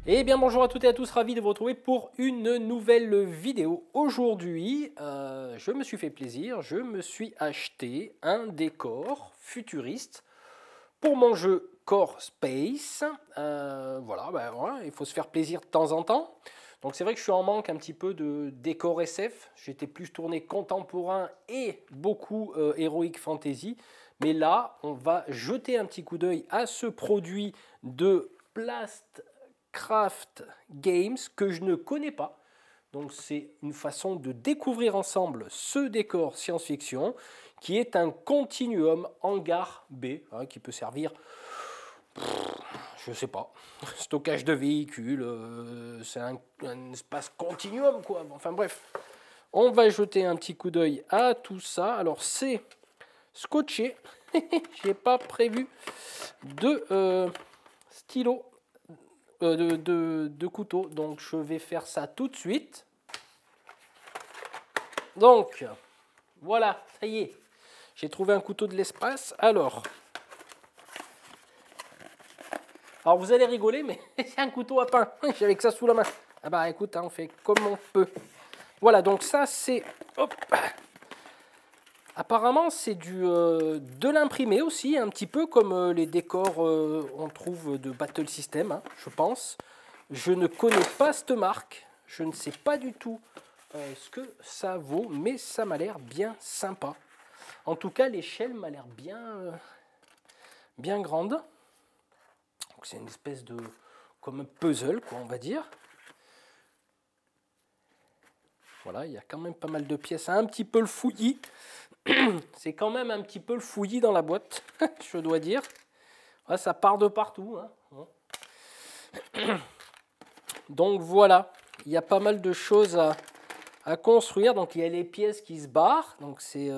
Eh bien bonjour à toutes et à tous, ravi de vous retrouver pour une nouvelle vidéo. Aujourd'hui, je me suis fait plaisir, je me suis acheté un décor futuriste pour mon jeu Core Space. Voilà, il faut se faire plaisir de temps en temps. Donc c'est vrai que je suis en manque un petit peu de décor SF. J'étais plus tourné contemporain et beaucoup Heroic Fantasy. Mais là, on va jeter un petit coup d'œil à ce produit de Plastcraft Games que je ne connais pas. Donc c'est une façon de découvrir ensemble ce décor science-fiction qui est un continuum hangar B, hein, qui peut servir, je sais pas, stockage de véhicules, c'est un espace continuum quoi. Enfin bref, on va jeter un petit coup d'œil à tout ça. Alors c'est scotché, j'ai pas prévu de stylo, de couteau, donc je vais faire ça tout de suite. Donc voilà, ça y est, j'ai trouvé un couteau de l'espace. Alors vous allez rigoler, mais c'est un couteau à pain. J'avais que ça sous la main. Ah bah écoute, hein, on fait comme on peut. Voilà, donc ça c'est... Hop. Apparemment c'est de l'imprimé aussi, un petit peu comme les décors on trouve de Battle System, hein, je pense. Je ne connais pas cette marque. Je ne sais pas du tout ce que ça vaut, mais ça m'a l'air bien sympa. En tout cas, l'échelle m'a l'air bien grande. C'est une espèce de comme un puzzle, quoi, on va dire. Voilà, il y a quand même pas mal de pièces, un petit peu le fouillis. C'est quand même un petit peu le fouillis dans la boîte, je dois dire. Ouais, ça part de partout, hein. Donc voilà, il y a pas mal de choses à construire. Donc il y a les pièces qui se barrent. Donc c'est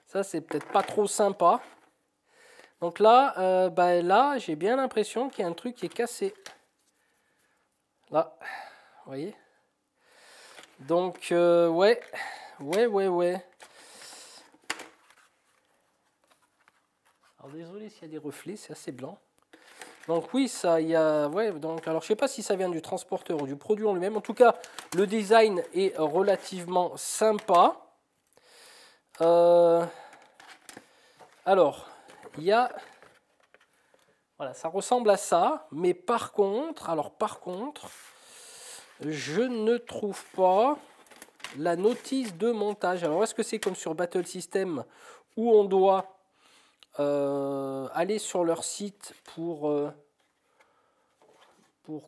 ça, c'est peut-être pas trop sympa. Donc là, là, j'ai bien l'impression qu'il y a un truc qui est cassé. Là, vous voyez. Donc ouais. Alors désolé s'il y a des reflets, c'est assez blanc. Donc oui, ça, il y a, ouais. Donc alors je sais pas si ça vient du transporteur ou du produit en lui-même. En tout cas, le design est relativement sympa. Alors, il y a, voilà, ça ressemble à ça, mais par contre, je ne trouve pas la notice de montage. Alors, est-ce que c'est comme sur Battle System où on doit aller sur leur site pour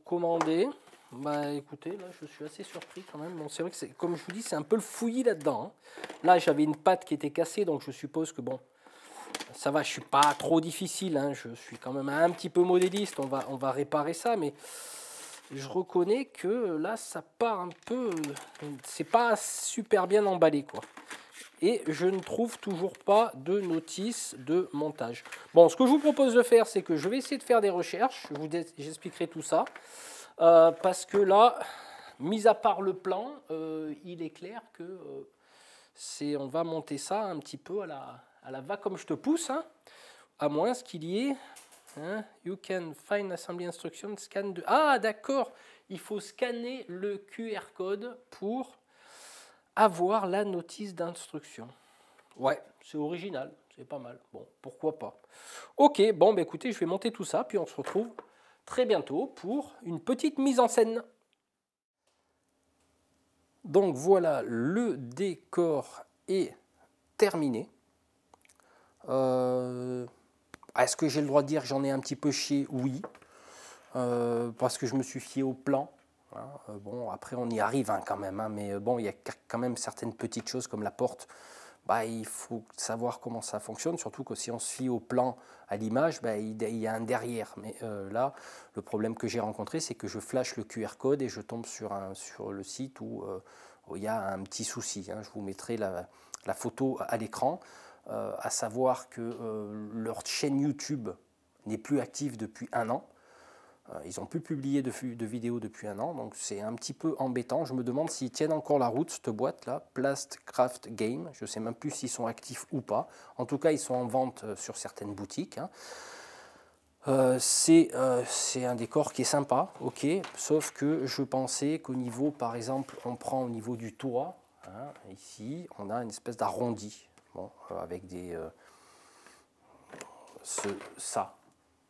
commander? Bah écoutez, là je suis assez surpris quand même. Bon, c'est vrai que c'est, comme je vous dis, c'est un peu le fouillis là-dedans, hein. Là j'avais une patte qui était cassée, donc je suppose que bon, ça va, je suis pas trop difficile, hein. Je suis quand même un petit peu modéliste, on va réparer ça, mais je reconnais que là ça part un peu, c'est pas super bien emballé quoi. Et je ne trouve toujours pas de notice de montage. Bon, ce que je vous propose de faire, c'est que je vais essayer de faire des recherches, j'expliquerai tout ça. Parce que là, mis à part le plan, il est clair que on va monter ça un petit peu à la va comme je te pousse, hein, à moins qu'il y ait, hein, you can find assembly instruction, scan de... Ah d'accord, il faut scanner le QR code pour avoir la notice d'instruction. Ouais, c'est original, c'est pas mal. Bon, pourquoi pas. Ok, bon, bah écoutez, je vais monter tout ça, puis on se retrouve très bientôt pour une petite mise en scène. Donc voilà, le décor est terminé. Est-ce que j'ai le droit de dire que j'en ai un petit peu chié? Oui, parce que je me suis fié au plan. Hein. Bon, après on y arrive hein, quand même, hein, mais bon, il y a quand même certaines petites choses comme la porte. Bah, il faut savoir comment ça fonctionne, surtout que si on se fie au plan, à l'image, bah, il y a un derrière. Mais là, le problème que j'ai rencontré, c'est que je flash le QR code et je tombe sur le site où il y a un petit souci. Hein. Je vous mettrai la photo à l'écran, à savoir que leur chaîne YouTube n'est plus active depuis un an. Ils n'ont plus publié de vidéos depuis un an, donc c'est un petit peu embêtant. Je me demande s'ils tiennent encore la route, cette boîte-là, Plastcraft Game. Je ne sais même plus s'ils sont actifs ou pas. En tout cas, ils sont en vente sur certaines boutiques. Hein. C'est un décor qui est sympa, ok, sauf que je pensais qu'au niveau, par exemple, on prend au niveau du toit, hein, ici, on a une espèce d'arrondi, bon, avec des, ça,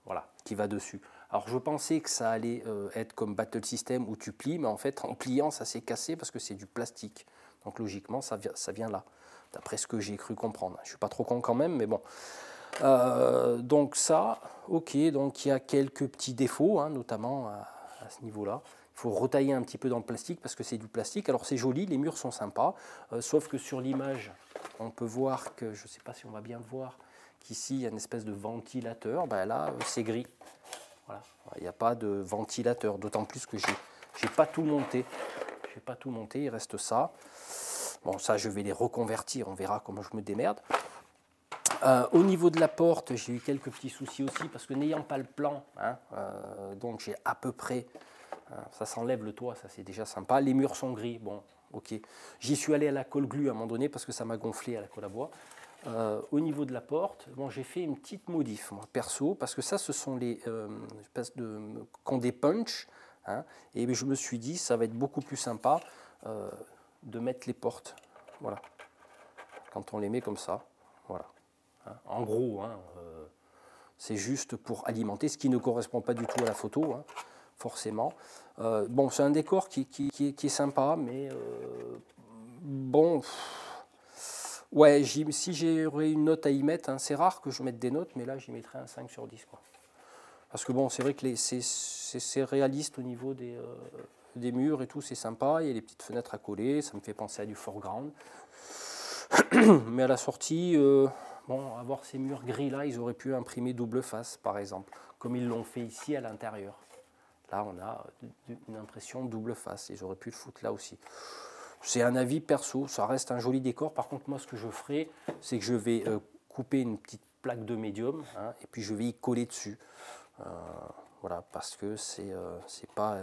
voilà, qui va dessus. Alors je pensais que ça allait être comme Battle System où tu plies, mais en fait en pliant ça s'est cassé parce que c'est du plastique. Donc logiquement ça vient là, d'après ce que j'ai cru comprendre. Je ne suis pas trop con quand même, mais bon. Donc ça, ok, donc il y a quelques petits défauts, hein, notamment à ce niveau-là. Il faut retailler un petit peu dans le plastique parce que c'est du plastique. Alors c'est joli, les murs sont sympas, sauf que sur l'image, on peut voir que, je ne sais pas si on va bien le voir, qu'ici il y a une espèce de ventilateur. Ben là, c'est gris. Voilà. Il n'y a pas de ventilateur, d'autant plus que j'ai pas tout monté. J'ai pas tout monté, il reste ça. Bon, ça, je vais les reconvertir, on verra comment je me démerde. Au niveau de la porte, j'ai eu quelques petits soucis aussi, parce que n'ayant pas le plan, hein, donc j'ai à peu près, ça s'enlève le toit, ça c'est déjà sympa. Les murs sont gris, bon, ok. J'y suis allé à la colle glue à un moment donné, parce que ça m'a gonflé à la colle à bois. Au niveau de la porte, bon, j'ai fait une petite modif, moi, perso, parce que ça, ce sont les espèces de qu'on des punch, hein, et je me suis dit, ça va être beaucoup plus sympa de mettre les portes, voilà, quand on les met comme ça, voilà. En gros, hein, c'est juste pour alimenter, ce qui ne correspond pas du tout à la photo, hein, forcément. Bon, c'est un décor qui est sympa, mais bon, ouais, si j'aurais une note à y mettre, hein, c'est rare que je mette des notes, mais là, j'y mettrais un 5 sur 10, quoi. Parce que bon, c'est vrai que c'est réaliste au niveau des murs et tout, c'est sympa, il y a les petites fenêtres à coller, ça me fait penser à du foreground. Mais à la sortie, bon, avoir ces murs gris là, ils auraient pu imprimer double face par exemple, comme ils l'ont fait ici à l'intérieur. Là, on a une impression double face, ils auraient pu le foutre là aussi. C'est un avis perso, ça reste un joli décor. Par contre, moi, ce que je ferai, c'est que je vais couper une petite plaque de médium, hein, et puis je vais y coller dessus. Voilà, parce que c'est pas.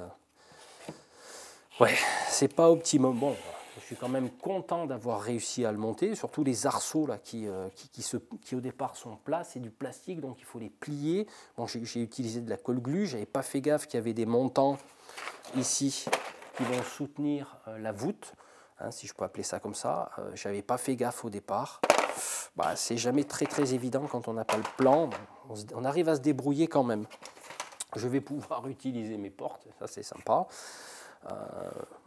Ouais, c'est pas optimum. Bon, je suis quand même content d'avoir réussi à le monter, surtout les arceaux là, qui au départ sont plats, c'est du plastique, donc il faut les plier. Bon, j'ai utilisé de la colle glue, j'avais pas fait gaffe qu'il y avait des montants ici qui vont soutenir la voûte, hein, si je peux appeler ça comme ça. J'avais pas fait gaffe au départ. Bah, c'est jamais très évident quand on n'a pas le plan. On arrive à se débrouiller quand même. Je vais pouvoir utiliser mes portes, ça c'est sympa.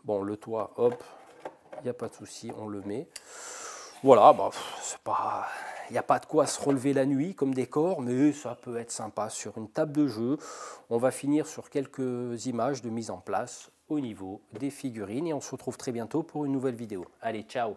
Bon, le toit, hop, il n'y a pas de souci, on le met. Voilà, bah, il n'y a pas de quoi se relever la nuit comme décor, mais ça peut être sympa sur une table de jeu. On va finir sur quelques images de mise en place au niveau des figurines et on se retrouve très bientôt pour une nouvelle vidéo. Allez, ciao!